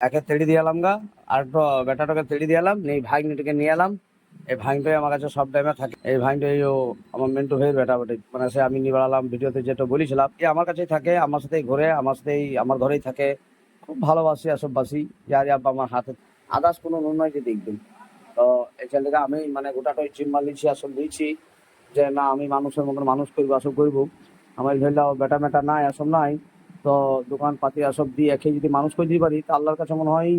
একে তেড়ি দিয়ে এলাম গা, আর তো বেটাটাকে তেড়ি দিয়ে এলাম, এই ভাগ্নিটাকে নিয়ে এলাম। এই ভাইনটাই আমার কাছে সব টাইমে থাকে। এই ভাইনটাই ও আমার মেন্টু ভাইয়ের বেটা বটে, মানে সে আমি নিয়ে বেড়ালাম ভিডিওতে যেটা বলেছিলাম, এ আমার কাছেই থাকে, আমার সাথেই ঘুরে, আমার সাথেই আমার ঘরেই থাকে। খুব ভালোবাসি, আসব বাসি, যার আব্বা আমার হাতে আদার্স কোনো নুন নয় যে দেখবেন। তো এই ছেলেটাকে আমি মানে গোটাটাই জিম্মা লিছি, আসব দিয়েছি যে না আমি মানুষের মতন মানুষ করবো, আসব করবো। আমার ধরলাম বেটা মেটা নাই, আসব নাই। তো দোকান পাতি আসব দিয়ে একে যদি মানুষ করে দিতে পারি, তা আল্লাহর কাছে মনে হয়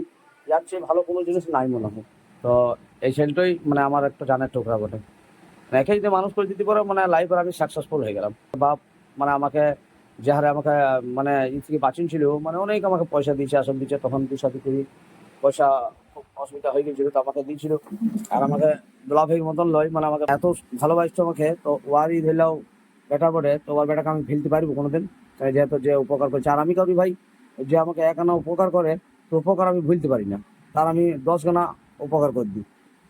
যার চেয়ে ভালো কোনো জিনিস নাই মনে হয়। তো এই ছেলেটাই মানে আমার একটা জানের টুকরা বটে। মানে একে যদি মানুষ করে দিতে পারো, মানে লাইফে আমি সাকসেসফুল হয়ে গেলাম। বাপ মানে আমাকে যে হারে আমাকে মানে ই থেকে বাঁচিন ছিল, মানে অনেক আমাকে পয়সা দিয়েছে, আসন দিচ্ছে, তখন দুসাথে করি পয়সা খুব অসুবিধা হয়ে গেছিল, তো আমাকে দিয়েছিল। আর আমাকে ব্লাফের মতন লয়, মানে আমাকে এত ভালোবাসতো আমাকে। তো ওয়ারই ধরলাও বেটা বটে, তো ওর বেটাকে আমি ফেলতে পারবো কোনোদিন? যেহেতু যে উপকার করছে, আর আমি কাউরি ভাই যে আমাকে একানা উপকার করে, তো উপকার আমি ভুলতে পারি না, তার আমি 10 গানা উপকার করে দিই।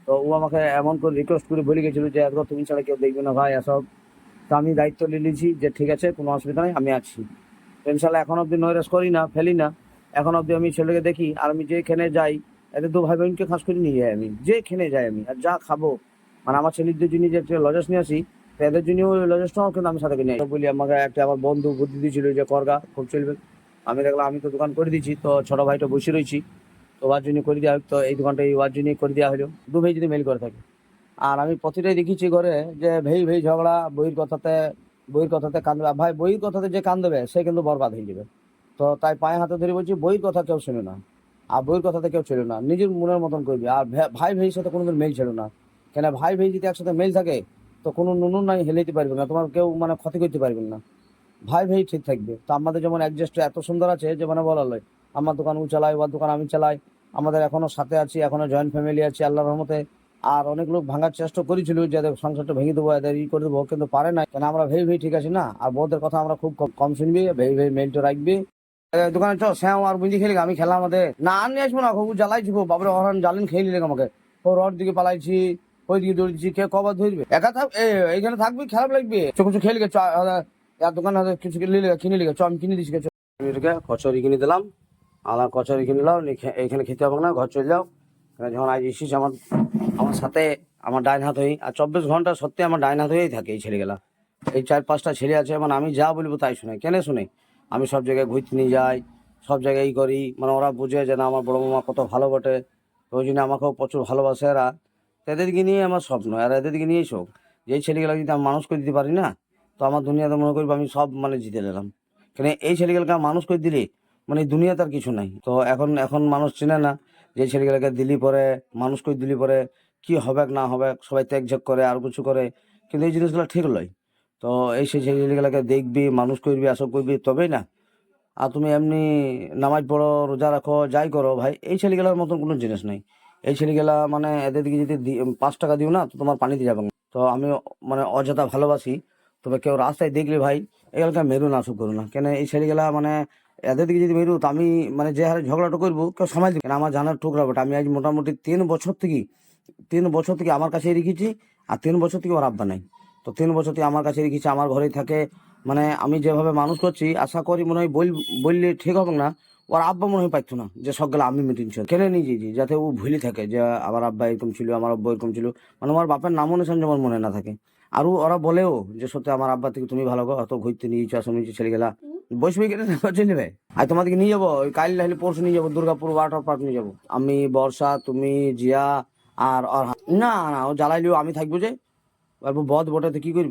তো ও আমাকে এমন করে রিকোয়েস্ট করে বলে গেছিল যে একবার তুমি ছাড়া কেউ দেখবে না ভাই এসব। তো আমি দায়িত্ব নিয়ে নিয়েছি যে ঠিক আছে, কোনো অসুবিধা নেই, আমি আছি। ইনশাল্লাহ এখন অব্দি নৈরাশ করি না, ফেলি না। এখন অব্দি আমি ছেলেকে দেখি, আর আমি যেখানে যাই, এদের দু ভাই বোনকে খাস করে নিয়ে যাই, আমি যেখানে যাই আমি আর যা খাবো, মানে আমার ছেলেদের জন্য যে একটা লজেস নিয়ে আসি, তো এদের জন্য ওই লজেসটাও কিন্তু আমি সাথে নিয়ে আসি। বলি আমাকে একটা আমার বন্ধু বুদ্ধি দিয়েছিল যে করগা খুব চলবে। আমি দেখলাম আমি তো দোকান করে দিচ্ছি, তো ছোট ভাইটা বসে রয়েছি, তো ওর জন্য করে দেওয়া হোক, তো এই দোকানটা ওর জন্যই করে দেওয়া হলো, দু ভাই যদি মেল করে থাকে। আর আমি প্রতিটাই দেখেছি ঘরে যে ভেই ভেই ঝগড়া, বইয়ের কথাতে কান দেবে ভাই, বইয়ের কথাতে যে কান দেবে সে কিন্তু বরবাদ হয়ে যাবে। তো তাই পায়ে হাতে ধরে বলছি, বইয়ের কথা কেউ শুনে না, আর বইয়ের কথাতে কেউ ছিল না, নিজের মনের মতন করবি। আর ভাই ভাইয়ের সাথে কোনোদিন মেল ছিল না। কেন ভাই ভাই যদি একসাথে মেল থাকে, তো কোনো নুনুন নাই হেলেতে পারবে না, তোমার কেউ মানে ক্ষতি করতে পারবেন না। ভাই ভাই ঠিক থাকবে। তো আমাদের যেমন অ্যাডজাস্ট এত সুন্দর আছে যে মানে বলার লয়। আমার দোকান ও চালাই, ওর দোকান আমি চালাই। আমাদের এখনো সাথে আছি, এখনো জয়েন্ট ফ্যামিলি আছে আল্লাহর রহমতে। আর অনেক লোক ভাঙার চেষ্টা করেছিল যে এদের সংসারটা ভেঙে দেবো, এদের ই করে দেবো, কিন্তু পারে না, কেন আমরা ভেই ভেই ঠিক আছি না। আর বউদের কথা আমরা খুব কম শুনবি, ভেই ভেই মেলটা রাখবি। দোকানে চ শ্যাম আর বুঝি খেলি, আমি খেলাম আমাদের না আর নিয়ে আসবো না, খুব জ্বালাইছি, খুব বাবরে অহরণ জ্বালিন খেয়ে নিলে আমাকে। ও রড দিকে পালাইছি, ওই দিকে দৌড়িয়েছি, কে কবার ধরবে, একা থাক এইখানে থাকবি, খারাপ লাগবে, কিছু খেয়ে লিখে আর দোকানে হয়তো কিছু কিনে লিখে চ, আমি কিনে দিচ্ছি। কচুরি কিনে দিলাম, আমার কচুরি কিনে দাও, এইখানে খেতে হবে না, ঘর চলে যাও। যখন আজ এসিস আমার আমার সাথে, আমার ডাইন হাত হয়েই, আর 24 ঘন্টা সত্যি আমার ডাইন হাত হয়েই থাকে এই ছেলেগুলা। এই 4-5টা ছেলে আছে, মানে আমি যা বলবো তাই শুনে, কেন শুনে? আমি সব জায়গায় ঘুরতে নিয়ে যাই, সব জায়গায় ই করি, মানে ওরা বুঝে যে না আমার বড় মামা কত ভালো বটে। তো ওই জন্য আমাকেও প্রচুর ভালোবাসে এরা। তো এদেরকে নিয়ে আমার স্বপ্ন, আর এদেরকে নিয়েই শোক। যে এই ছেলেগুলা যদি আমি মানুষ করে দিতে পারি না, তো আমার দুনিয়াতে মনে করবো আমি সব মানে জিতে নিলাম। কেন এই ছেলেগুলোকে মানুষ করে দিলে মানে এই দুনিয়াতে আর কিছু নাই। তো এখন এখন মানুষ চেনে না যে এই ছেলেগুলোকে দিলি পরে, মানুষ করে দিলি পরে কি হবে না হবে, সবাই ত্যাগঝাক করে আর কিছু করে, কিন্তু এই জিনিসগুলো ঠিক লয়। তো এই সেই ছেলেগুলোকে দেখবি, মানুষ করবি, আসব করবি, তবেই না। আর তুমি এমনি নামাজ পড়ো, রোজা রাখো, যাই করো ভাই, এই ছেলেগুলোর মতন কোনো জিনিস নাই। এই ছেলেগুলা মানে এদের দিকে যদি 5 টাকা দিও না, তো তোমার পানি দিয়ে যাবে না। তো আমি মানে অযথা ভালোবাসি। তবে কেউ রাস্তায় দেখলে ভাই এগুলোকে মেরু না, আসুক করো না, কেন এই ছেলেগুলা মানে এদের দিকে যদি মেরু, তো আমি মানে যে হারে ঝগড়াটা করবো কেউ সমাজ দিবে না। আমার জানার টুকরা বটে, আমি আজ মোটামুটি 3 বছর থেকে আমার কাছেই রেখেছি। আর 3 বছর থেকে ওর আব্বা নাই। তো 3 বছর থেকে আমার কাছে রেখেছি, আমার ঘরেই থাকে। মানে আমি যেভাবে মানুষ করছি, আশা করি মনে হয় বললে ঠিক হবে না, ওর আব্বা মনে হয় পাইতো না যে সবগুলো আমি মিটিংছি কেনে নিয়ে যে যাতে ও ভুলে থাকে যে আমার আব্বা এরকম ছিল, আমার আব্বা এরকম ছিল, মানে আমার বাপের নামও নিশান যেমন মনে না থাকে। আর ওরা বলেও যে সত্যি আমার আব্বা থেকে তুমি ভালো গো, অত ঘুরতে নিয়েছো, আসো নিয়েছো ছেলেগুলা, বসবে কেটে চলে নেবে। আর তোমাদেরকে নিয়ে যাবো, ওই কাল নাহলে পরশু নিয়ে যাবো, দুর্গাপুর ওয়াটার পার্ক নিয়ে যাবো, আমি, বর্ষা, তুমি, জিয়া আর না না, ও জ্বালাইলেও আমি থাকবো যে, বদ বটাতে কি করবি।